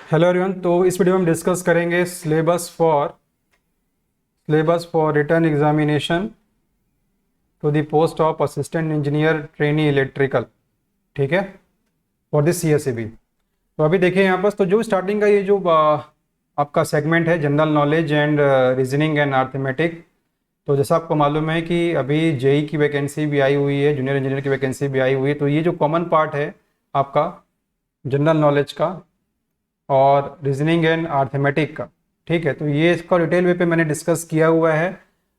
Hello everyone. तो इस video में हम डिस्कस करेंगे syllabus for written examination to the post of assistant engineer trainee electrical. ठीक है, फॉर दिस CSEB। तो अभी देखिए यहाँ पर, तो जो स्टार्टिंग का ये जो आपका सेगमेंट है general knowledge and reasoning and arithmetic. तो जैसा आपको मालूम है कि अभी जेई की वैकेंसी भी आई हुई है, जूनियर इंजीनियर की वैकेंसी भी आई हुई है। तो ये जो कॉमन पार्ट है आपका जनरल नॉलेज का और रीजनिंग एंड अर्थमेटिक का, ठीक है, तो ये इसका डिटेल वे पे मैंने डिस्कस किया हुआ है।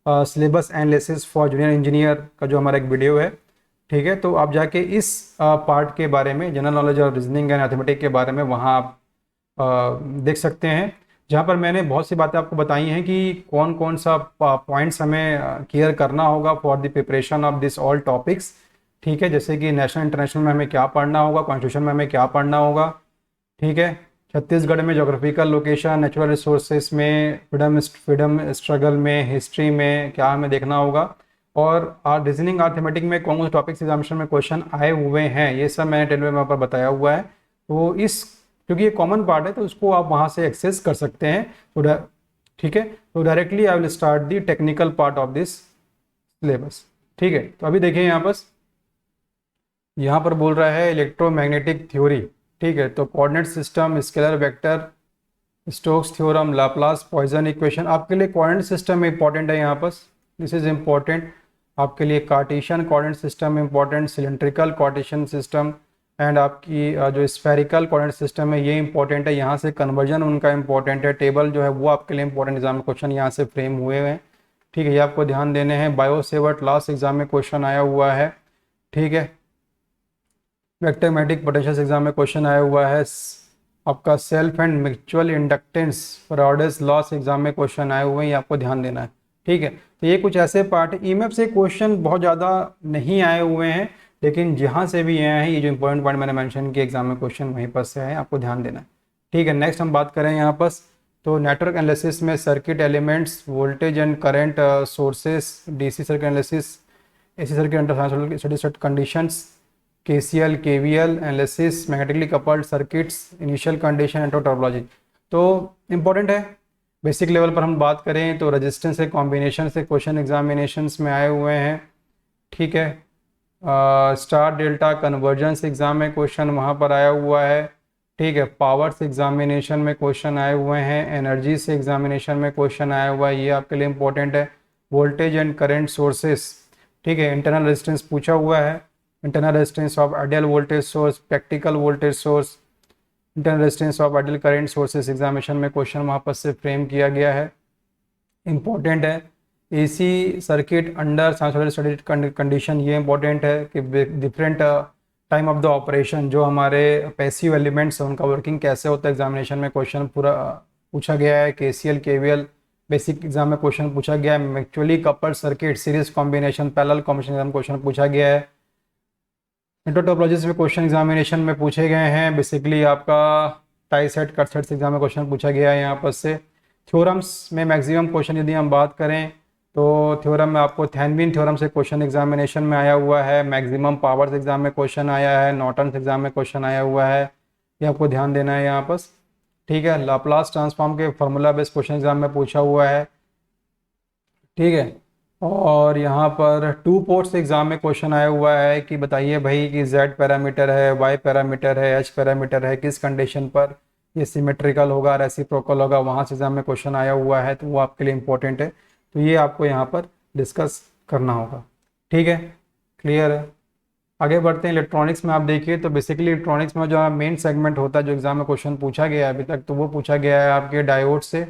Syllabus analysis for junior engineer का जो हमारा एक वीडियो है, ठीक है, तो आप जाके इस पार्ट के बारे में, जनरल नॉलेज और रीजनिंग एंड अर्थमेटिक के बारे में वहाँ आप देख सकते हैं, जहाँ पर मैंने बहुत सी बातें आपको बताई हैं कि कौन कौन सा पॉइंट्स हमें क्लियर करना होगा for the preparation of this all topics. ठीक है, जैसे कि नेशनल इंटरनेशनल में हमें क्या पढ़ना होगा, कॉन्स्टिट्यूशन में हमें क्या पढ़ना होगा, ठीक है, छत्तीसगढ़ में जोग्राफिकल लोकेशन, नेचुरल रिसोर्सेज में, फ्रीडम स्ट्रगल में, हिस्ट्री में क्या हमें देखना होगा, और रीजनिंग अर्थमेटिक में कौन से टॉपिक्स एग्जामिनेशन में क्वेश्चन आए हुए हैं, ये सब मैंने टेलवे में पर बताया हुआ है। तो इस, क्योंकि ये कॉमन पार्ट है तो उसको आप वहाँ से एक्सेस कर सकते हैं। तो ठीक है, तो directly I will start the technical part of this syllabus. ठीक है, तो अभी देखिए यहाँ पर बोल रहा है इलेक्ट्रोमैग्नेटिक थ्योरी। ठीक है, तो coordinate system, scalar vector, Stokes theorem, Laplace Poisson equation. आपके लिए कोऑर्डिनेट सिस्टम इंपॉर्टेंट है यहाँ पर, दिस इज इम्पॉर्टेंट आपके लिए। Cartesian coordinate system important, cylindrical coordination system and आपकी जो स्फेरिकल कोऑर्डिनेट सिस्टम है ये इंपॉर्टेंट है। यहाँ से कन्वर्जन उनका इंपॉर्टेंट है, टेबल जो है वो आपके लिए इंपॉर्टेंट एग्जाम में क्वेश्चन यहाँ से फ्रेम हुए हैं। ठीक है, ये आपको ध्यान देने हैं। बायोसेवर्ट लास्ट एग्जाम में क्वेश्चन आया हुआ है। ठीक है, वेक्टरमैटिक पोटेंशियल एग्जाम में क्वेश्चन आया हुआ है। आपका self and mutual inductance Faraday's loss exam में क्वेश्चन आए हुए हैं, ये आपको ध्यान देना है। ठीक है, तो ये कुछ ऐसे पार्ट है। ईएमएफ से क्वेश्चन बहुत ज़्यादा नहीं आए हुए हैं, लेकिन जहाँ से भी आए हैं, ये जो इंपॉर्टेंट पॉइंट मैंने मेंशन किया एग्जाम में क्वेश्चन वहीं पर से आए, आपको ध्यान देना है। ठीक है, नेक्स्ट हम बात करें यहाँ पर, तो नेटवर्क एनालिसिस में circuit elements, voltage and current sources, DC circuit analysis, AC circuit under steady state conditions, KCL, KVL analysis, magnetically coupled circuits, initial condition and topology. तो इम्पोर्टेंट है। बेसिक लेवल पर हम बात करें तो रेजिस्टेंस से combination से क्वेश्चन एग्जामिनेशंस में आए हुए हैं। ठीक है, स्टार डेल्टा कन्वर्जेंस एग्जाम में क्वेश्चन वहाँ पर आया हुआ है। ठीक है, पावर से एग्जामिनेशन में क्वेश्चन आए हुए हैं, एनर्जी से एग्जामिनेशन में क्वेश्चन आया हुआ है, ये आपके लिए इंपॉर्टेंट है। वोल्टेज एंड करेंट सोर्सेस, ठीक है, इंटरनल रेजिस्टेंस पूछा हुआ है, internal resistance of ideal voltage source, practical voltage source, internal resistance of ideal current sources examination में क्वेश्चन वहाँ पर से फ्रेम किया गया है, इंपॉर्टेंट है। AC circuit under sinusoidal study condition, ये इंपॉर्टेंट है कि different time of the operation, जो हमारे पैसिव एलिमेंट्स हैं उनका वर्किंग कैसे होता है, एग्जामिनेशन में क्वेश्चन पूरा पूछा गया है। KCL, KVL बेसिक एग्जाम में क्वेश्चन पूछा गया है। Mutually coupled circuit, series combination, parallel combination exam question पूछा गया है। टोपोलॉजीज में क्वेश्चन एग्जामिनेशन में पूछे गए हैं। बेसिकली आपका tie set cut set exam में क्वेश्चन पूछा गया है यहाँ पर से। थ्योरम्स में मैक्सिमम क्वेश्चन यदि हम बात करें तो थ्योरम में आपको थेनविन थ्योरम से क्वेश्चन एग्जामिनेशन में आया हुआ है। मैक्सिमम पावर्स एग्जाम में क्वेश्चन आया है, नॉर्टन्स एग्जाम में क्वेश्चन आया हुआ है, ये आपको ध्यान देना है यहाँ पर। ठीक है, लाप्लास ट्रांसफॉर्म के फार्मूला बेस्ड क्वेश्चन एग्जाम में पूछा हुआ है। ठीक है, और यहाँ पर टू पोर्ट्स एग्जाम में क्वेश्चन आया हुआ है कि बताइए भाई कि Z पैरामीटर है, Y पैरामीटर है, H पैरामीटर है, किस कंडीशन पर ये सिमेट्रिकल होगा, रेसिप्रोकल होगा, वहाँ से एग्जाम में क्वेश्चन आया हुआ है, तो वो आपके लिए इंपॉर्टेंट है। तो ये आपको यहाँ पर डिस्कस करना होगा। ठीक है, क्लियर है। आगे बढ़ते हैं। इलेक्ट्रॉनिक्स में आप देखिए तो बेसिकली इलेक्ट्रॉनिक्स में जो मेन सेगमेंट होता है, जो एग्जाम में क्वेश्चन पूछा गया है अभी तक, तो वो पूछा गया है आपके डायोड से।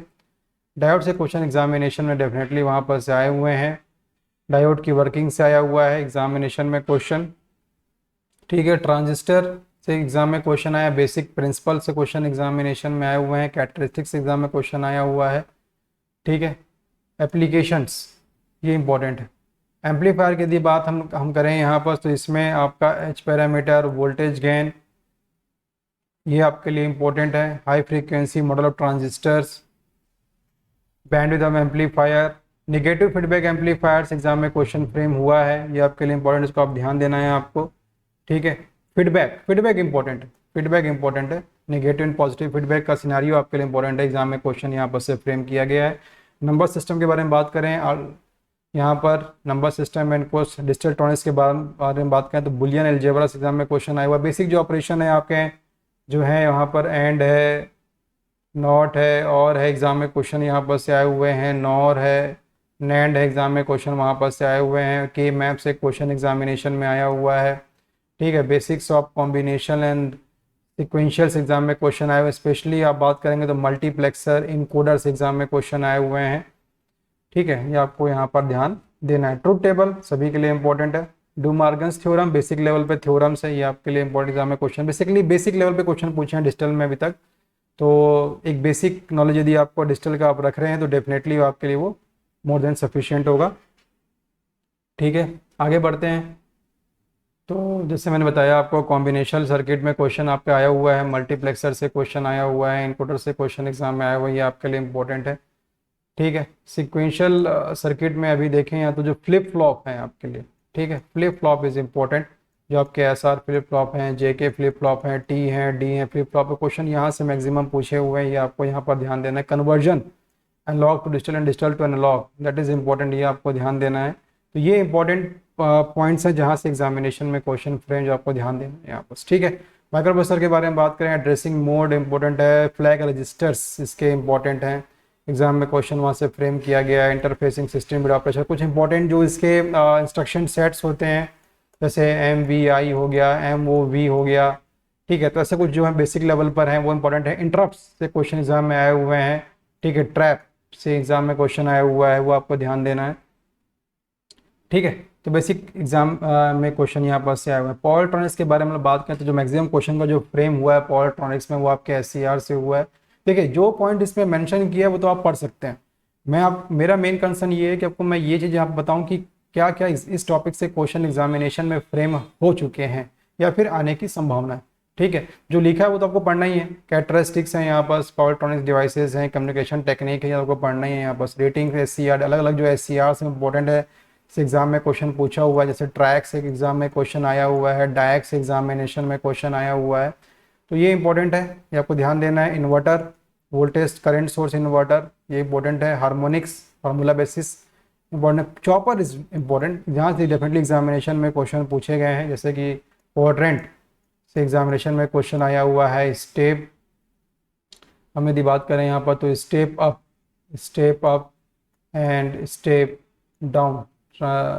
डायोड से क्वेश्चन एग्जामिनेशन में डेफिनेटली वहाँ पर से आए हुए हैं। डायोड की वर्किंग से आया हुआ है एग्जामिनेशन में क्वेश्चन। ठीक है, ट्रांजिस्टर से एग्जाम में क्वेश्चन आया, बेसिक प्रिंसिपल से क्वेश्चन एग्जामिनेशन में आए हुए हैं, कैरेक्टरिस्टिक्स एग्जाम में क्वेश्चन आया हुआ है। ठीक है, एप्लीकेशंस, ये इंपॉर्टेंट है। एम्पलीफायर की यदि बात हम करें यहाँ पर, तो इसमें आपका H पैरामीटर, वोल्टेज गेन, ये आपके लिए इंपॉर्टेंट है। High frequency model of transistors, bandwidth of amplifier, negative feedback amplifiers exam में क्वेश्चन फ्रेम हुआ है, ये आपके लिए इंपॉर्टेंट, इसको आप ध्यान देना है आपको। ठीक है, फीडबैक इंपॉर्टेंट है, फीडबैक इंपॉर्टेंट है। नेगेटिव एंड पॉजिटिव फीडबैक का सिनेरियो आपके लिए इंपॉर्टेंट है, एग्जाम में क्वेश्चन यहाँ पर से फ्रेम किया गया है। नंबर सिस्टम के बारे में बात करें और यहाँ पर number system and course digital electronics के बारे में बात करें तो बुलियन अलजेब्रा एग्जाम में क्वेश्चन आया हुआ। बेसिक जो ऑपरेशन है आपके जो है यहाँ पर एंड है, नॉट है, और है, एग्जाम में क्वेश्चन यहाँ पर से आए हुए हैं। नॉर है, नैंड है, एग्जाम में क्वेश्चन वहाँ पर से आए हुए हैं। के मैप से क्वेश्चन एग्जामिनेशन में आया हुआ है। ठीक है, basics of combination and sequentials exam में क्वेश्चन आए हुए। स्पेशली आप बात करेंगे तो मल्टीप्लेक्सर इनकोडर्स एग्जाम में क्वेश्चन आए हुए हैं। ठीक है, ये आपको यहाँ पर ध्यान देना है। ट्रुथ टेबल सभी के लिए इंपॉर्टेंट है। Do Morgan's theorem basic level पे थ्योरम्स है, ये आपके लिए इंपॉर्टेंट एग्जाम में क्वेश्चन, बेसिकली बेसिक लेवल पे क्वेश्चन पूछे हैं डिजिटल में अभी तक। तो एक बेसिक नॉलेज यदि आपको डिजिटल का आप रख रहे हैं तो डेफिनेटली आपके लिए वो मोर देन सफिशिएंट होगा। ठीक है, आगे बढ़ते हैं। तो जैसे मैंने बताया आपको कॉम्बिनेशनल सर्किट में क्वेश्चन आपका आया हुआ है, मल्टीप्लेक्सर से क्वेश्चन आया हुआ है, इनकोडर से क्वेश्चन एग्जाम में आया हुआ है, ये आपके लिए इंपॉर्टेंट है। ठीक है, सिक्वेंशियल सर्किट में अभी देखें या तो जो फ्लिप फ्लॉप है आपके लिए, ठीक है, फ्लिप फ्लॉप इज इम्पोर्टेंट। जो आपके एसआर फ्लिप फ्लॉप हैं, जेके फ्लिप फ्लॉप हैं, टी हैं, डी हैं, फ्लिप फ्लॉप क्वेश्चन यहाँ से मैक्सिमम पूछे हुए हैं, ये आपको यहाँ पर ध्यान देना है। Conversion analog to digital and digital to analog, that is important, ये आपको ध्यान देना है। तो ये इंपॉर्टेंट पॉइंट्स हैं जहाँ से एग्जामिनेशन में क्वेश्चन फ्रेम जो आपको ध्यान देना है यहाँ पर। ठीक है, माइक्रो प्रोसेसर के बारे में बात करें, एड्रेसिंग मोड इंपॉर्टेंट है, फ्लैग रजिस्टर्स इसके इंपॉर्टेंट हैं, एग्जाम में क्वेश्चन वहाँ से फ्रेम किया गया है। इंटरफेसिंग सिस्टम बिट ऑपरेशन, कुछ इंपॉर्टेंट जो इसके इंस्ट्रक्शन सेट्स होते हैं जैसे MVI हो गया, MOV हो गया। ठीक है, तो ऐसे कुछ जो है बेसिक लेवल पर हैं वो इंपॉर्टेंट है। इंटरप्ट से क्वेश्चन एग्जाम में आए हुए हैं। ठीक है, ट्रैप से एग्जाम में क्वेश्चन आया हुआ है, वो आपको ध्यान देना है। ठीक है, तो बेसिक एग्जाम में क्वेश्चन यहाँ पर से आया हुआ है। पावर इलेक्ट्रॉनिक्स के बारे में बात करें तो जो मैक्सिमम क्वेश्चन का जो फ्रेम हुआ है पावर इलेक्ट्रॉनिक्स में वो आपके SCR से हुआ है। देखिए, जो पॉइंट इसमें मेंशन किया है वो तो आप पढ़ सकते हैं। मेरा मेन कंसर्न ये है कि आपको मैं ये चीज़ यहाँ बताऊँ कि क्या क्या इस टॉपिक से क्वेश्चन एग्जामिनेशन में फ्रेम हो चुके हैं या फिर आने की संभावना है। ठीक है, जो लिखा है वो तो आपको पढ़ना ही है। कैरेक्टरिस्टिक्स हैं यहाँ पर, पावर इलेक्ट्रॉनिक्स डिवाइसेज हैं, कम्युनिकेशन टेक्निक है, आपको पढ़ना ही है यहाँ पर। रेटिंग SCR, अलग अलग जो SCR से इंपॉर्टेंट है इस एग्जाम में क्वेश्चन पूछा हुआ है। जैसे ट्रैक से एग्जाम में क्वेश्चन आया हुआ है, डायक से एग्जामिनेशन में क्वेश्चन आया हुआ है, तो ये इंपॉर्टेंट है, ये आपको ध्यान देना है। Inverter, voltage current source inverter, ये इंपॉर्टेंट है। Harmonics, formula basis important. Chopper is important, जहाँ से डेफिनेटली एग्जामिनेशन में क्वेश्चन पूछे गए हैं, जैसे कि क्वाड्रेंट से एग्जामिनेशन में क्वेश्चन आया हुआ है। स्टेप, हम यदि बात करें यहाँ पर तो step up and step down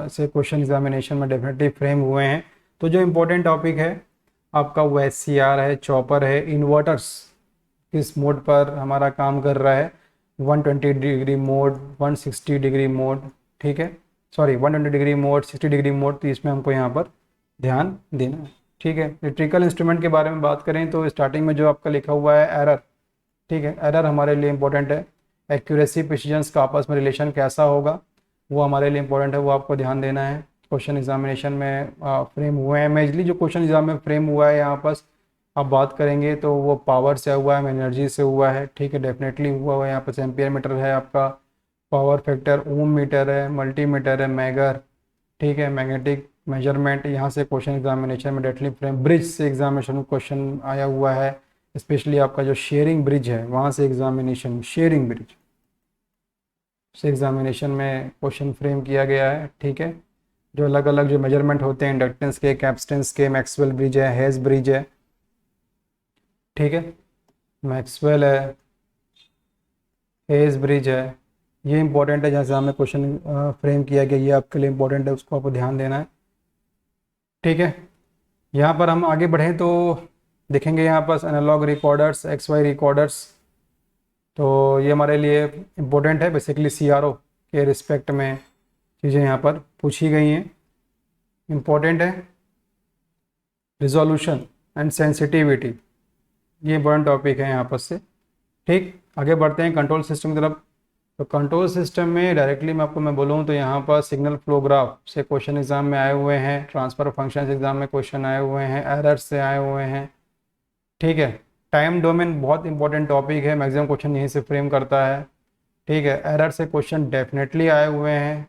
से क्वेश्चन एग्जामिनेशन में डेफिनेटली फ्रेम हुए हैं। तो जो इम्पोर्टेंट टॉपिक है आपका वो SCR है, चॉपर है, इन्वर्टर्स किस मोड पर हमारा काम कर रहा है, 120 डिग्री मोड, 160 डिग्री मोड, ठीक है, sorry 120 degree mode, 60 degree mode, तो इसमें हमको यहाँ पर ध्यान देना है। ठीक है, इलेक्ट्रिकल इंस्ट्रूमेंट के बारे में बात करें तो स्टार्टिंग में जो आपका लिखा हुआ है एरर, ठीक है, एरर हमारे लिए इंपॉर्टेंट है। एक्यूरेसी प्रिसीजन का आपस में रिलेशन कैसा होगा वो हमारे लिए इंपॉर्टेंट है, वो आपको ध्यान देना है। क्वेश्चन एग्जामिनेशन में फ्रेम हुए हैं। मेजली जो क्वेश्चन एग्जाम में फ्रेम हुआ है यहाँ पर आप बात करेंगे तो वो पावर से हुआ है, एनर्जी से हुआ है। ठीक है, डेफिनेटली हुआ है। यहाँ पर एम्पियर मीटर है, आपका पावर फैक्टर, ओम मीटर है, मल्टीमीटर है, मैगर, ठीक है, मैग्नेटिक मेजरमेंट, यहाँ से क्वेश्चन एग्जामिनेशन में डेफिनेटली फ्रेम। ब्रिज से एग्जामिनेशन में क्वेश्चन आया हुआ है, स्पेशली आपका जो शेयरिंग ब्रिज है वहाँ से एग्जामिनेशन, शेयरिंग ब्रिज से एग्जामिनेशन में क्वेश्चन फ्रेम किया गया है। ठीक है, जो अलग अलग जो मेजरमेंट होते हैं इंडक्टेंस के, कैपेसिटेंस के, मैक्सवेल ब्रिज है, हेज ब्रिज है, ठीक है, मैक्सवेल है, हेज ब्रिज है, ये इंपॉर्टेंट है। जैसे हमें क्वेश्चन फ्रेम किया गया, ये आपके लिए इंपॉर्टेंट है, उसको आपको ध्यान देना है। ठीक है, यहाँ पर हम आगे बढ़ें तो देखेंगे यहाँ पर एनालॉग रिकॉर्डर्स, XY रिकॉर्डर्स, तो ये हमारे लिए इम्पोर्टेंट है। बेसिकली CRO के रिस्पेक्ट में चीज़ें यहाँ पर पूछी गई हैं, इम्पोर्टेंट है। रिजोल्यूशन एंड सेंसिटिविटी, ये इंपॉर्टेंट टॉपिक है यहाँ पर से। ठीक, आगे बढ़ते हैं कंट्रोल सिस्टम की तरफ। तो कंट्रोल सिस्टम में डायरेक्टली मैं बोलूँ तो यहाँ पर सिग्नल फ्लो ग्राफ से क्वेश्चन एग्जाम में आए हुए हैं, ट्रांसफर फंक्शन एग्जाम में क्वेश्चन आए हुए हैं, एरर से आए हुए हैं। ठीक है, टाइम डोमेन बहुत इंपॉर्टेंट टॉपिक है, मैक्सिमम क्वेश्चन यहीं से फ्रेम करता है। ठीक है, एरर से क्वेश्चन डेफिनेटली आए हुए हैं,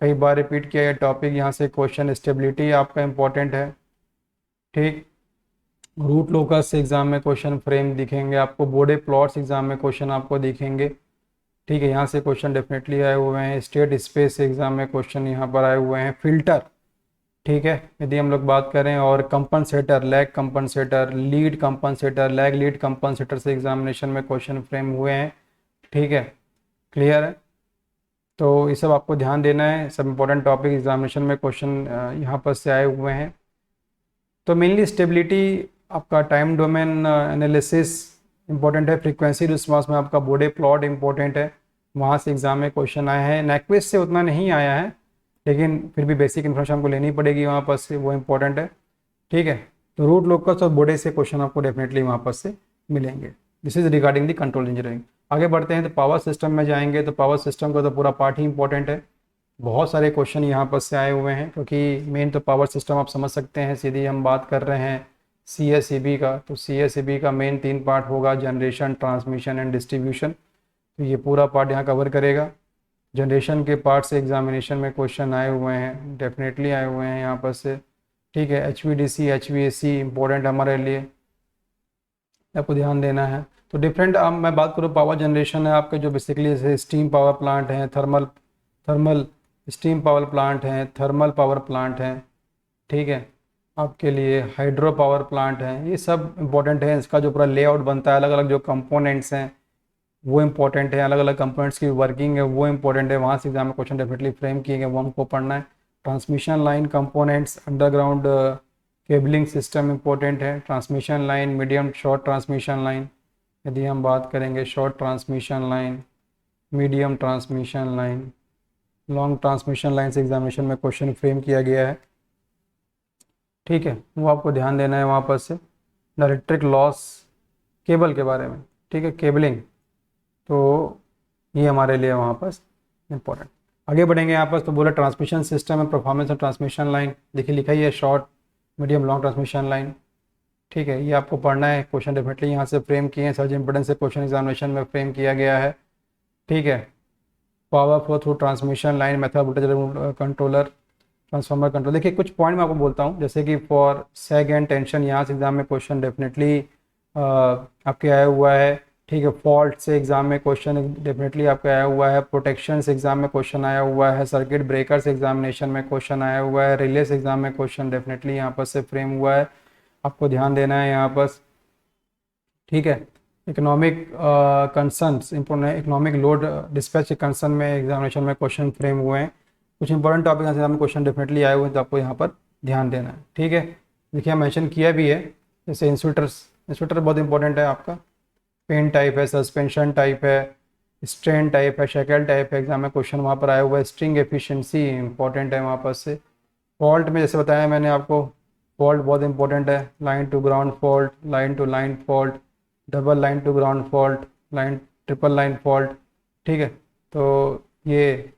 कई बार रिपीट किया गया टॉपिक। यहाँ से क्वेश्चन स्टेबिलिटी आपका इम्पोर्टेंट है। ठीक, रूट लोकस एग्जाम में क्वेश्चन फ्रेम दिखेंगे आपको, बोर्डे प्लॉट्स एग्जाम में क्वेश्चन आपको दिखेंगे। ठीक है, यहाँ से क्वेश्चन डेफिनेटली आए हुए हैं। स्टेट स्पेस एग्जाम में क्वेश्चन यहाँ पर आए हुए हैं। फिल्टर, ठीक है, यदि हम लोग बात करें, और compensator, lag compensator, lead compensator, lag lead compensator से एग्जामिनेशन में क्वेश्चन फ्रेम हुए हैं। ठीक है, क्लियर है। तो ये सब आपको ध्यान देना है, सब इंपॉर्टेंट टॉपिक एग्जामिनेशन में क्वेश्चन यहाँ पर से आए हुए हैं। तो मेनली स्टेबिलिटी, आपका टाइम डोमेन एनालिसिस इंपॉर्टेंट है। फ्रीक्वेंसी रिस्पांस में आपका बोर्डे प्लॉट इंपॉर्टेंट है, वहाँ से एग्जाम में क्वेश्चन आए हैं। नेक्वेस्ट से उतना नहीं आया है, लेकिन फिर भी बेसिक इन्फॉर्मेशन आपको लेनी पड़ेगी वहाँ पर से, वो इंपॉर्टेंट है। ठीक है, तो रूट लोकस और बोर्डे से क्वेश्चन आपको डेफिनेटली वहाँ पर से मिलेंगे। This is regarding the control engineering. आगे बढ़ते हैं तो पावर सिस्टम में जाएंगे, तो पावर सिस्टम का तो पूरा पार्ट ही इंपॉर्टेंट है। बहुत सारे क्वेश्चन यहाँ पर से आए हुए हैं, क्योंकि मेन तो पावर सिस्टम आप समझ सकते हैं। सीधी हम बात कर रहे हैं CSEB का, तो CSEB का मेन 3 पार्ट होगा, जनरेशन, ट्रांसमिशन एंड डिस्ट्रीब्यूशन। तो ये पूरा पार्ट यहाँ कवर करेगा। जनरेशन के पार्ट से एग्जामिनेशन में क्वेश्चन आए हुए हैं, डेफिनेटली आए हुए हैं यहाँ पर से। ठीक है, HVDC, HVAC इंपॉर्टेंट हमारे लिए, आपको ध्यान देना है। तो डिफरेंट, अब मैं बात करूँ पावर जनरेशन है आपके, जो बेसिकली जैसे स्टीम पावर प्लांट हैं, thermal thermal steam power plant हैं, थर्मल पावर प्लांट हैं। ठीक है, आपके लिए हाइड्रो पावर प्लांट हैं, ये सब इंपॉर्टेंट है। इसका जो पूरा लेआउट बनता है, अलग अलग जो कंपोनेंट्स हैं वो इंपॉर्टेंट है, अलग अलग कंपोनेंट्स की वर्किंग है वो इंपॉर्टेंट है। वहाँ से एग्जाम में क्वेश्चन डेफिनेटली फ्रेम किए गए, वो हमको पढ़ना है। Transmission line components, underground cabling system important है। Transmission line, medium short transmission line, यदि हम बात करेंगे short transmission line, medium transmission line, long transmission line से एग्जामिनेशन में क्वेश्चन फ्रेम किया गया है। ठीक है, वो आपको ध्यान देना है वहाँ पर से। इलेक्ट्रिक लॉस केबल के बारे में, ठीक है, केबलिंग, तो ये हमारे लिए वहाँ पर इम्पोर्टेंट। आगे बढ़ेंगे यहाँ पर, तो बोला ट्रांसमिशन सिस्टम है, परफॉर्मेंस ऑफ ट्रांसमिशन लाइन, देखिए लिखा ही है short medium long transmission line. ठीक है, ये आपको पढ़ना है, क्वेश्चन डेफिनेटली यहाँ से फ्रेम किए हैं, सर्च इंपोर्टेंस से क्वेश्चन एग्जामिनेशन में फ्रेम किया गया है। ठीक है, power flow through transmission line, method voltage controller, transformer control. देखिए कुछ पॉइंट मैं आपको बोलता हूँ, जैसे कि फॉर सैग एंड टेंशन, यहाँ से एग्जाम में क्वेश्चन डेफिनेटली आपके आया हुआ है। ठीक है, फॉल्ट से एग्जाम में क्वेश्चन डेफिनेटली आपका आया हुआ है। प्रोटेक्शन से एग्जाम में क्वेश्चन आया हुआ है। सर्किट ब्रेकर से एग्जामिनेशन में क्वेश्चन आया हुआ है। रिले से एग्जाम में क्वेश्चन डेफिनेटली यहाँ पर से फ्रेम हुआ है, आपको ध्यान देना है यहाँ पर। ठीक है, economic concerns, economic load dispatch के कंसर्न में एग्जामिनेशन में क्वेश्चन फ्रेम हुए हैं। कुछ इंपॉर्टेंट टॉपिक एग्जाम में क्वेश्चन डेफिनेटली आए हुए हैं, तो आपको यहाँ पर ध्यान देना है। ठीक है, देखिए मेंशन किया भी है, जैसे इंसुलेटर्स, इंसुलेटर बहुत इंपॉर्टेंट है आपका। पेन टाइप है, सस्पेंशन टाइप है, स्ट्रेन टाइप है, शेकल टाइप है, एग्जाम में क्वेश्चन वहाँ पर आया हुआ है। स्ट्रिंग एफिशिएंसी इंपॉर्टेंट है वहाँ पर से। फॉल्ट में जैसे बताया मैंने आपको, फॉल्ट बहुत इंपॉर्टेंट है। Line to ground fault, line to line fault, double line to ground fault, line triple line fault. ठीक है, तो ये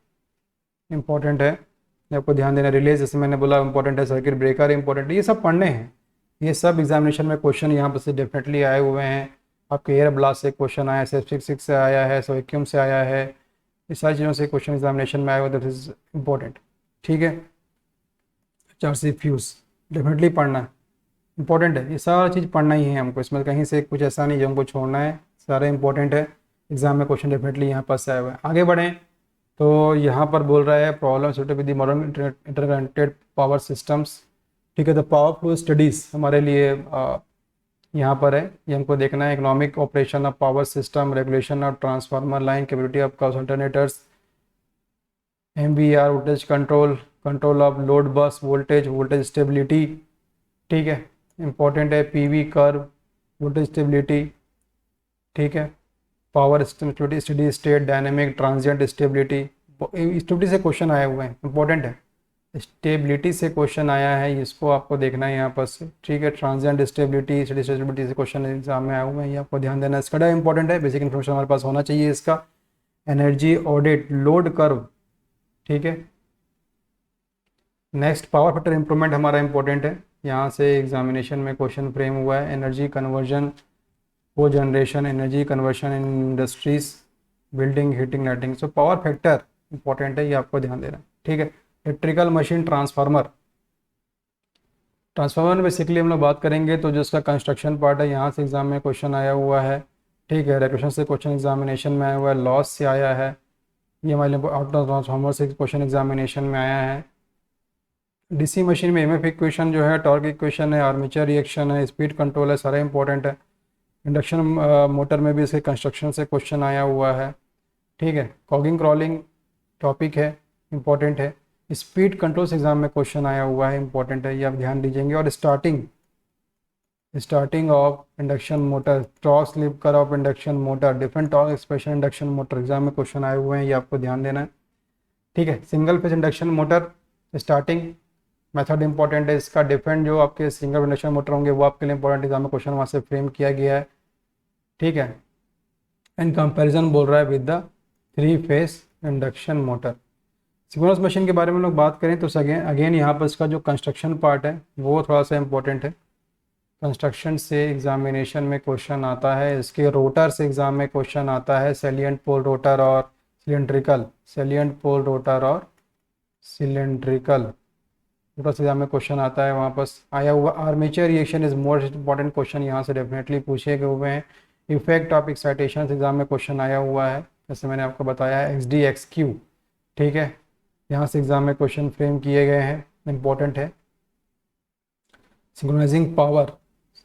इंपॉर्टेंट है, ये आपको ध्यान देना। रिले जैसे मैंने बोला इंपॉर्टेंट है, सर्किट ब्रेकर इंपॉर्टेंट है, ये सब पढ़ने हैं। ये सब एग्जामिनेशन में क्वेश्चन यहाँ पर से डेफिनेटली आए हुए हैं। आपके एयर ब्लास्ट से क्वेश्चन आया है, SF66 से आया है, वैक्यूम से आया है, ये सारी चीज़ों से क्वेश्चन एग्जामिनेशन में आया हुआ, दैट इज इम्पोर्टेंट। ठीक है, HRC फ्यूज़ डेफिनेटली पढ़ना है, इंपॉर्टेंट है, ये सारा चीज़ पढ़ना ही है हमको, इसमें कहीं से कुछ ऐसा नहीं जो हमको छोड़ना है, सारे इंपॉर्टेंट है। एग्जाम में क्वेश्चन डेफिनेटली यहाँ पर से आए हुए हैं। आगे बढ़ें तो यहाँ पर बोल रहा है problem suited with the modern interconnected power systems. ठीक है, तो पावर फ्लो स्टडीज़ हमारे लिए यहाँ पर है, ये हमको देखना है। Economic operation of power system, regulation of transformer line, capability of cows alternators, MVR voltage control, control of load bus voltage, voltage stability. ठीक है, इंपॉर्टेंट है। PV curve, voltage stability. ठीक है, power stability, steady state, dynamic, transient stability, stability से question आए हुए हैं, important है। स्टेबिलिटी से क्वेश्चन आया है, इसको आपको देखना है यहाँ पर से। ठीक है, ट्रांजिएंट स्टेबिलिटी, स्टेडी स्टेबिलिटी से क्वेश्चन एग्जाम में आए हुए हैं, ये आपको ध्यान देना है। इसका इंपॉर्टेंट है, बेसिक इन्फॉर्मेशन हमारे पास होना चाहिए इसका। Energy audit, load curve. ठीक है, नेक्स्ट पावर फैक्टर इंप्रूवमेंट हमारा इंपॉर्टेंट है, यहाँ से एग्जामिनेशन में क्वेश्चन फ्रेम हुआ है। Energy conversion, cogeneration, energy conversion in industries, building, heating, lighting. So power factor important है, ये आपको ध्यान देना है। ठीक है, इलेक्ट्रिकल मशीन ट्रांसफार्मर, ट्रांसफार्मर में बेसिकली हम लोग बात करेंगे तो जो इसका कंस्ट्रक्शन पार्ट है यहाँ से एग्जाम में क्वेश्चन आया हुआ है। ठीक है, रेगुलेशन से क्वेश्चन एग्जामिनेशन में आया हुआ है, लॉस से आया है, ये हमारे ऑटो ट्रांसफार्मर से क्वेश्चन एग्जामिनेशन में आया है। डीसी मशीन में एमएफ इक्वेशन जो है, टॉर्क इक्वेशन है, आर्मेचर रिएक्शन है, स्पीड कंट्रोल है, सारा इंपॉर्टेंट है। इंडक्शन मोटर में भी इसके कंस्ट्रक्शन से क्वेश्चन आया हुआ है। ठीक है, कॉगिंग क्रॉलिंग टॉपिक है, इंपॉर्टेंट है। स्पीड कंट्रोल से एग्जाम में क्वेश्चन आया हुआ है, इंपॉर्टेंट है, ये आप ध्यान दीजिएंगे। और starting of induction motor, torque slip curve of induction motor, different torque expression induction motor, exam में क्वेश्चन आए हुए हैं, ये आपको ध्यान देना है। ठीक है, single phase induction motor starting method important है इसका। डिफरेंट जो आपके सिंगल इंडक्शन मोटर होंगे वो आपके लिए इंपॉर्टेंट, एग्जाम में क्वेश्चन वहाँ से फ्रेम किया गया है। ठीक है, इन कंपैरिजन बोल रहा है with the 3 phase induction motor. Synchronous machine के बारे में लोग बात करें तो अगेन यहाँ पर इसका जो कंस्ट्रक्शन पार्ट है वो थोड़ा सा इंपॉर्टेंट है। कंस्ट्रक्शन से एग्जामिनेशन में क्वेश्चन आता है, इसके रोटर से एग्जाम में क्वेश्चन आता है, सैलिएंट पोल रोटर और सिलेंड्रिकल, सैलिएंट पोल रोटर और सिलेंड्रिकल रोटर से एग्जाम में क्वेश्चन आता है। वहाँ पर आया हुआ armature reaction is most important question, यहाँ से डेफिनेटली पूछे गए हुए हैं। इफेक्ट ऑफ एक्साइटेशन से एग्जाम में क्वेश्चन आया हुआ है, जैसे मैंने आपको बताया है XD XQ। ठीक है, यहाँ से एग्जाम में क्वेश्चन फ्रेम किए गए हैं, इंपॉर्टेंट है। सिंक्रोनाइजिंग पावर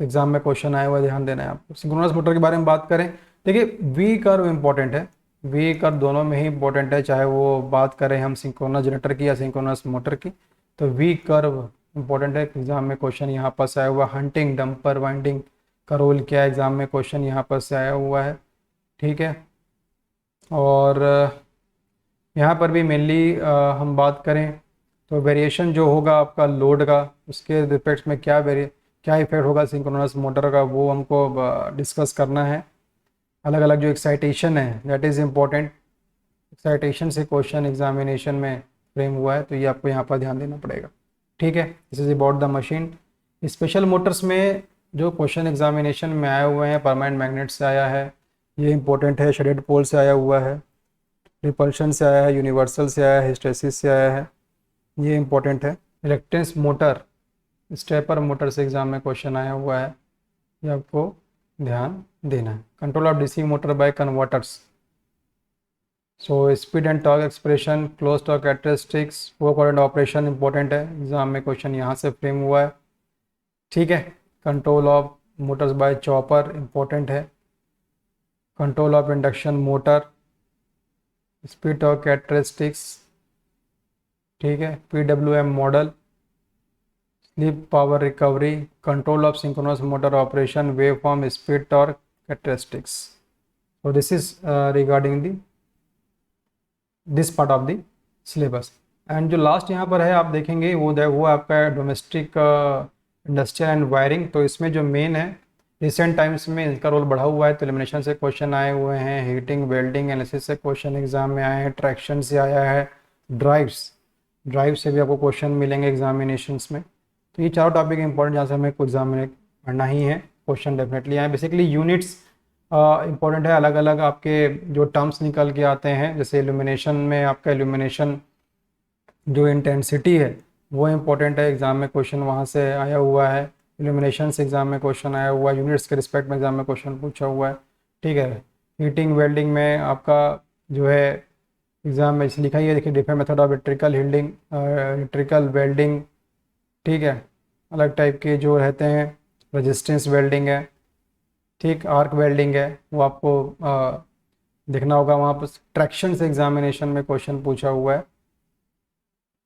एग्जाम में क्वेश्चन आया हुआ है, ध्यान देना है आपको। सिंक्रोनस मोटर के बारे में बात करें, देखिए वी कर्व इंपॉर्टेंट है, वी कर्व दोनों में ही इंपॉर्टेंट है, चाहे वो बात करें हम सिंक्रोनस जनरेटर की या सिंक्रोनस मोटर की, तो वी कर्व इंपॉर्टेंट है। एग्जाम में क्वेश्चन यहाँ पर से आया हुआ। हंटिंग डंपर वाइंडिंग का रोल क्या है, एग्जाम में क्वेश्चन यहाँ पर से आया हुआ है। ठीक है, और यहाँ पर भी मेनली हम बात करें तो वेरिएशन जो होगा आपका लोड का, उसके रिस्पेक्ट में क्या इफेक्ट होगा सिंक्रोनस मोटर का, वो हमको डिस्कस करना है। अलग अलग जो एक्साइटेशन है दैट इज़ इम्पोर्टेंट, एक्साइटेशन से क्वेश्चन एग्जामिनेशन में फ्रेम हुआ है, तो ये आपको यहाँ पर ध्यान देना पड़ेगा। ठीक है, this is about the machine. Special Motors में जो क्वेश्चन एग्जामिनेशन में आए हुए हैं, परमानेंट मैग्नेट से आया है, ये इंपॉर्टेंट है। शेडेड पोल से आया हुआ है, रिपल्शन से आया है, यूनिवर्सल से आया है, हिस्टेरिसिस से आया है, ये इंपॉर्टेंट है। रिलक्टेंस मोटर, स्टेपर मोटर से एग्जाम में क्वेश्चन आया हुआ है, ये आपको ध्यान देना है। Control of DC motor by converters, so speed and torque expression, close torque characteristics, four quadrant operation important है, एग्जाम में क्वेश्चन यहाँ से फ्रेम हुआ है। ठीक है, control of motors by chopper important है। Control of induction motor, speed torque characteristics. ठीक है, PWM model, slip power recovery, control of synchronous motor operation, wave form, speed torque characteristics. so this is regarding the this part of the syllabus। And जो last यहाँ पर है आप देखेंगे वो आपका डोमेस्टिक इंडस्ट्रियल एंड वायरिंग। तो इसमें जो मेन है रिसेंट टाइम्स में इसका रोल बढ़ा हुआ है, तो एलिमिनेशन से क्वेश्चन आए हुए हैं, हीटिंग वेल्डिंग एनालिसिस से क्वेश्चन एग्जाम में आए हैं, ट्रैक्शन से आया है, ड्राइव से भी आपको क्वेश्चन मिलेंगे एग्जामिनेशंस में। तो ये चारों टॉपिक इंपॉर्टेंट जहाँ से हमें एग्जाम में पढ़ना ही है, क्वेश्चन डेफिनेटली आए। बेसिकली यूनिट्स इंपॉर्टेंट है, अलग अलग आपके जो टर्म्स निकल के आते हैं, जैसे इल्यूमिनेशन में आपका इल्यूमिनेशन जो इंटेंसिटी है वो इम्पोर्टेंट है, एग्जाम में क्वेश्चन वहाँ से आया हुआ है। इल्यूमिनेशन से एग्जाम में क्वेश्चन आया हुआ है, यूनिट्स के रिस्पेक्ट में एग्जाम में क्वेश्चन पूछा हुआ है। ठीक है, हीटिंग वेल्डिंग में आपका जो है एग्जाम में लिखा ही है, देखिए different method of electrical welding. ठीक है, अलग टाइप के जो रहते हैं, रेजिस्टेंस वेल्डिंग है, ठीक, आर्क वेल्डिंग है, वो आपको देखना होगा। वहाँ पर ट्रैक्शन से एग्जामिनेशन में क्वेश्चन पूछा हुआ है।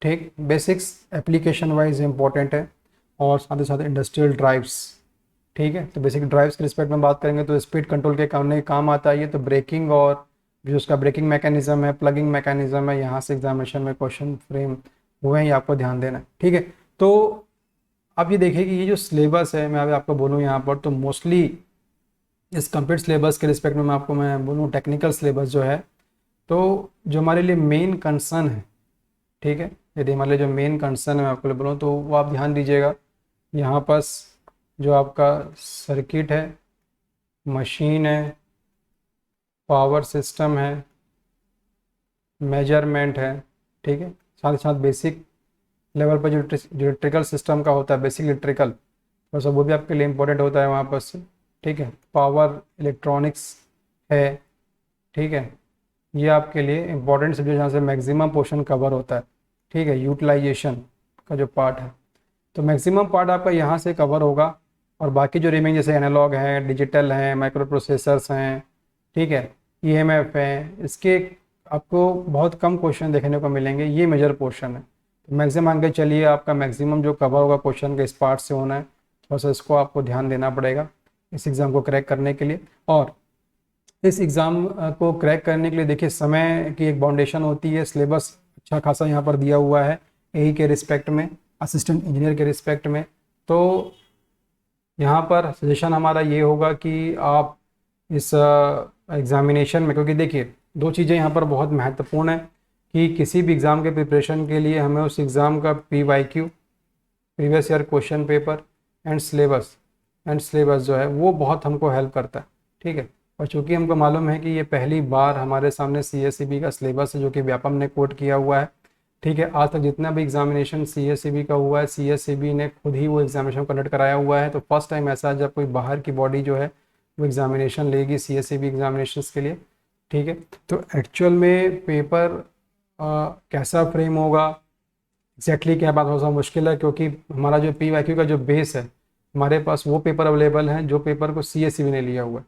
ठीक, बेसिक्स एप्लीकेशन वाइज इंपॉर्टेंट है, और साथ ही साथ इंडस्ट्रियल ड्राइव्स। ठीक है, तो बेसिक ड्राइव्स के रिस्पेक्ट में बात करेंगे तो स्पीड कंट्रोल के काम आता है ये, तो ब्रेकिंग और जो उसका ब्रेकिंग मैकेनिज्म है, प्लगिंग मैकेनिज्म है, यहाँ से एग्जामिनेशन में क्वेश्चन फ्रेम हुए हैं, ये आपको ध्यान देना है। ठीक है, तो आप ये देखिए कि ये जो सिलेबस है, मैं अभी आपको बोलूँ यहाँ पर, तो मोस्टली इस कंप्लीट सिलेबस के रिस्पेक्ट में मैं बोलूँ टेक्निकल सिलेबस जो है, तो जो हमारे लिए मेन कंसर्न है, ठीक है, यदि हमारे लिए जो मेन कंसर्न है मैं आपको बोलूँ तो वो आप ध्यान दीजिएगा। यहाँ पर जो आपका सर्किट है, मशीन है, पावर सिस्टम है, मेजरमेंट है, ठीक है, साथ ही साथ बेसिक लेवल पर जो इलेक्ट्रिकल सिस्टम का होता है, बेसिक इलेक्ट्रिकल, बस वो भी आपके लिए इम्पोर्टेंट होता है वहाँ पर से। ठीक है, पावर इलेक्ट्रॉनिक्स है। ठीक है, ये आपके लिए इम्पोर्टेंट सब्जेक्ट जहाँ से मैक्सिमम पोर्शन कवर होता है। ठीक है, यूटिलाइजेशन का जो पार्ट है, तो मैक्सिमम पार्ट आपका यहाँ से कवर होगा। और बाकी जो रिमेंग जैसे एनालॉग हैं, डिजिटल हैं, माइक्रो प्रोसेसर्स हैं, ठीक है, ईएमएफ है, इसके आपको बहुत कम क्वेश्चन देखने को मिलेंगे। ये मेजर पोर्शन है, तो मैक्सिमम मान के चलिए आपका मैक्सिमम जो कवर होगा क्वेश्चन के इस पार्ट से होना है। बस इसको आपको ध्यान देना पड़ेगा इस एग्ज़ाम को क्रैक करने के लिए। और इस एग्ज़ाम को क्रैक करने के लिए देखिए, समय की एक बाउंडेशन होती है, सिलेबस अच्छा खासा यहाँ पर दिया हुआ है एई के रिस्पेक्ट में, असिस्टेंट इंजीनियर के रिस्पेक्ट में। तो यहाँ पर सजेशन हमारा ये होगा कि आप इस एग्ज़ामिनेशन में, क्योंकि देखिए दो चीज़ें यहाँ पर बहुत महत्वपूर्ण है कि किसी भी एग्ज़ाम के प्रिपरेशन के लिए हमें उस एग्ज़ाम का PYQ, previous year question paper, and syllabus जो है वो बहुत हमको हेल्प करता है। ठीक है, और चूँकि हमको मालूम है कि ये पहली बार हमारे सामने CSEB का सिलेबस है जो कि व्यापम ने कोट किया हुआ है। ठीक है, आज तक जितना भी एग्जामिनेशन CSEB का हुआ है, CSEB ने खुद ही वो एग्जामिनेशन कंडक्ट कराया हुआ है। तो फर्स्ट टाइम ऐसा है जब कोई बाहर की बॉडी जो है वो एग्जामिनेशन लेगी CSEB एग्जामिनेशन के लिए। ठीक है, तो एक्चुअल में पेपर कैसा फ्रेम होगा, एग्जैक्टली क्या बात, थोड़ा सा मुश्किल है, क्योंकि हमारा जो PYQ का जो बेस है, हमारे पास वो पेपर अवेलेबल है जो पेपर को CSEB ने लिया हुआ है।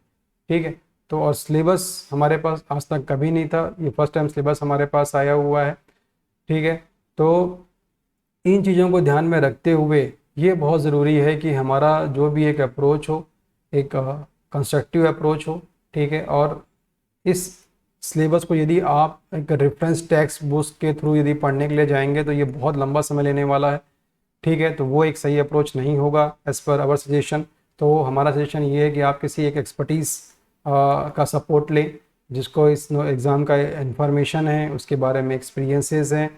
ठीक है, तो और सिलेबस हमारे पास आज तक कभी नहीं था, ये फर्स्ट टाइम सिलेबस हमारे पास आया हुआ है। ठीक है, तो इन चीज़ों को ध्यान में रखते हुए ये बहुत ज़रूरी है कि हमारा जो भी एक अप्रोच हो, एक कंस्ट्रक्टिव अप्रोच हो। ठीक है, और इस सिलेबस को यदि आप एक रेफरेंस टेक्स्ट बुक के थ्रू यदि पढ़ने के लिए जाएंगे तो ये बहुत लंबा समय लेने वाला है। ठीक है, तो वो एक सही अप्रोच नहीं होगा एज़ पर आवर सजेशन। तो हमारा सजेशन ये है कि आप किसी एक एक्सपर्टीज़ का सपोर्ट लें, जिसको इस एग्ज़ाम का इंफॉर्मेशन है, उसके बारे में एक्सपीरियंसेस हैं।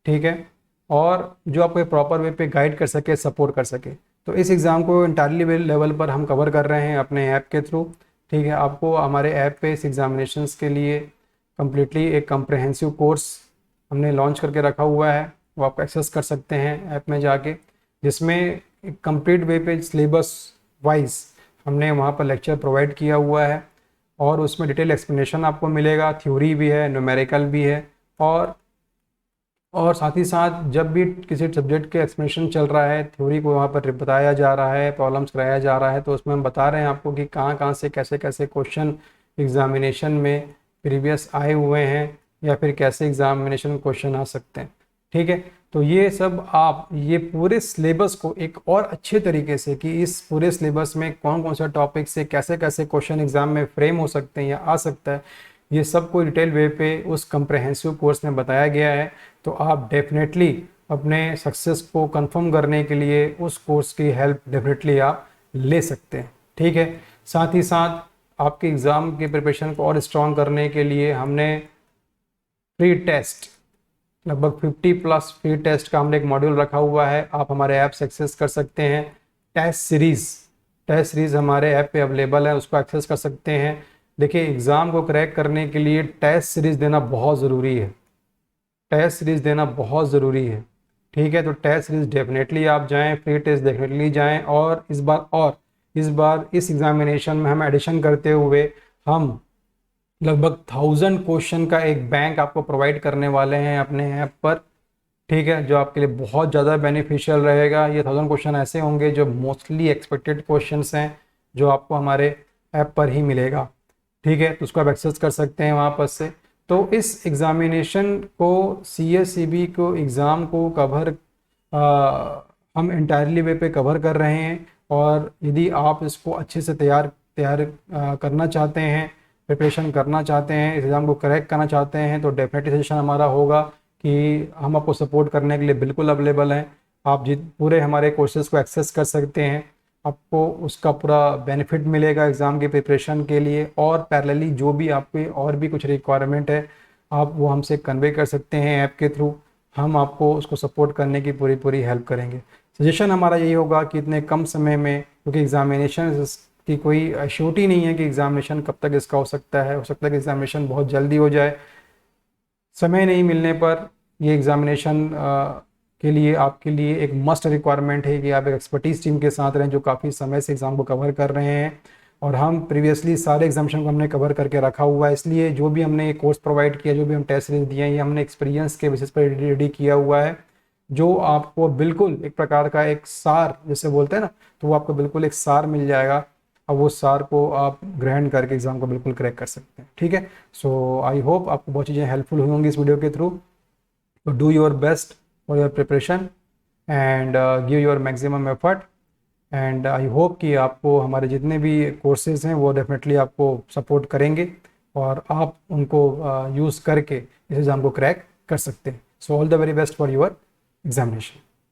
ठीक है, और जो आपको प्रॉपर वे पे गाइड कर सके, सपोर्ट कर सके। तो इस एग्ज़ाम को इंटायरली लेवल पर हम कवर कर रहे हैं अपने ऐप के थ्रू। ठीक है, आपको हमारे ऐप पे इस एग्ज़ामिनेशंस के लिए कम्प्लीटली एक कम्प्रहेंसिव कोर्स हमने लॉन्च करके रखा हुआ है, वो आप एक्सेस कर सकते हैं ऐप में जाके, जिसमें एक कंप्लीट वे पे सिलेबस वाइज हमने वहाँ पर लेक्चर प्रोवाइड किया हुआ है। और उसमें डिटेल एक्सप्लेनेशन आपको मिलेगा, थ्योरी भी है, न्यूमेरिकल भी है। और साथ ही साथ जब भी किसी सब्जेक्ट के एक्सप्लेनेशन चल रहा है, थ्योरी को वहाँ पर बताया जा रहा है, प्रॉब्लम्स कराया जा रहा है, तो उसमें हम बता रहे हैं आपको कि कहाँ कहाँ से कैसे कैसे क्वेश्चन एग्जामिनेशन में प्रीवियस आए हुए हैं, या फिर कैसे एग्जामिनेशन क्वेश्चन आ सकते हैं। ठीक है, तो ये सब आप ये पूरे सिलेबस को एक और अच्छे तरीके से, कि इस पूरे सिलेबस में कौन कौन सा टॉपिक से कैसे कैसे क्वेश्चन एग्जाम में फ्रेम हो सकते हैं या आ सकता है, ये सब को डिटेल वे पे उस कम्प्रहेंसिव कोर्स में बताया गया है। तो आप डेफिनेटली अपने सक्सेस को कंफर्म करने के लिए उस कोर्स की हेल्प डेफिनेटली आप ले सकते हैं। ठीक है, साथ ही साथ आपके एग्ज़ाम के प्रिपरेशन को और स्ट्रॉन्ग करने के लिए हमने फ्री टेस्ट, लगभग 50+ फ्री टेस्ट का हमने एक मॉड्यूल रखा हुआ है, आप हमारे ऐप से एक्सेस कर सकते हैं। टेस्ट सीरीज़ हमारे ऐप पे अवेलेबल है, उसको एक्सेस कर सकते हैं। देखिए, एग्ज़ाम को क्रैक करने के लिए टेस्ट सीरीज़ देना बहुत ज़रूरी है, टेस्ट सीरीज़ देना बहुत ज़रूरी है। ठीक है, तो टेस्ट सीरीज़ डेफिनेटली आप जाएं, फ्री टेस्ट डेफिनेटली जाएं। और इस बार इस एग्ज़ामिनेशन में हम एडिशन करते हुए हम लगभग 1000 क्वेश्चन का एक बैंक आपको प्रोवाइड करने वाले हैं अपने ऐप पर। ठीक है, जो आपके लिए बहुत ज़्यादा बेनिफिशियल रहेगा। ये 1000 क्वेश्चन ऐसे होंगे जो मोस्टली एक्सपेक्टेड क्वेश्चंस हैं, जो आपको हमारे ऐप पर ही मिलेगा। ठीक है, तो उसको आप एक्सेस कर सकते हैं वहाँ पर से। तो इस एग्ज़ामिनेशन को, CSEB को एग्ज़ाम को कवर हम इंटायरली वे पे कवर कर रहे हैं। और यदि आप इसको अच्छे से तैयार करना चाहते हैं, प्रिपरेशन करना चाहते हैं, इस एग्ज़ाम को क्रैक करना चाहते हैं, तो डेफिनेटली सजेशन हमारा होगा कि हम आपको सपोर्ट करने के लिए बिल्कुल अवेलेबल हैं। आप पूरे हमारे कोर्सेज़ को एक्सेस कर सकते हैं, आपको उसका पूरा बेनिफिट मिलेगा एग्ज़ाम की प्रिपरेशन के लिए। और पैरेलली जो भी आपके और भी कुछ रिक्वायरमेंट है, आप वो हमसे कन्वे कर सकते हैं ऐप के थ्रू, हम आपको उसको सपोर्ट करने की पूरी हेल्प करेंगे। सजेशन हमारा यही होगा कि इतने कम समय में, क्योंकि एग्ज़ामिनेशन की कोई अश्योरिटी नहीं है कि एग्ज़ामिनेशन कब तक इसका हो सकता है कि एग्ज़ामिनेशन बहुत जल्दी हो जाए। समय नहीं मिलने पर ये एग्ज़ामिनेशन के लिए आपके लिए एक मस्ट रिक्वायरमेंट है कि आप एक एक्सपर्टीज़ टीम के साथ रहें जो काफ़ी समय से एग्ज़ाम को कवर कर रहे हैं। और हम प्रीवियसली सारे एग्जामिनेशन को हमने कवर करके रखा हुआ है, इसलिए जो भी हमने ये कोर्स प्रोवाइड किया, जो भी हम टेस्ट सीरीज दिए हैं, ये हमने एक्सपीरियंस के बेसिस पर रेडी किया हुआ है, जो आपको बिल्कुल एक प्रकार का एक सार जैसे बोलते हैं ना, तो वो आपको बिल्कुल एक सार मिल जाएगा। अब वो सार को आप ग्रहण करके एग्ज़ाम को बिल्कुल क्रैक कर सकते हैं। ठीक है, सो आई होप आपको बहुत चीज़ें हेल्पफुल हुई होंगी इस वीडियो के थ्रू। तो do your best for your preparation and give your maximum effort. And I hope कि आपको हमारे जितने भी कोर्सेज हैं वो डेफिनेटली आपको सपोर्ट करेंगे और आप उनको यूज़ करके इस एग्ज़ाम को क्रैक कर सकते हैं। So all the very best for your examination.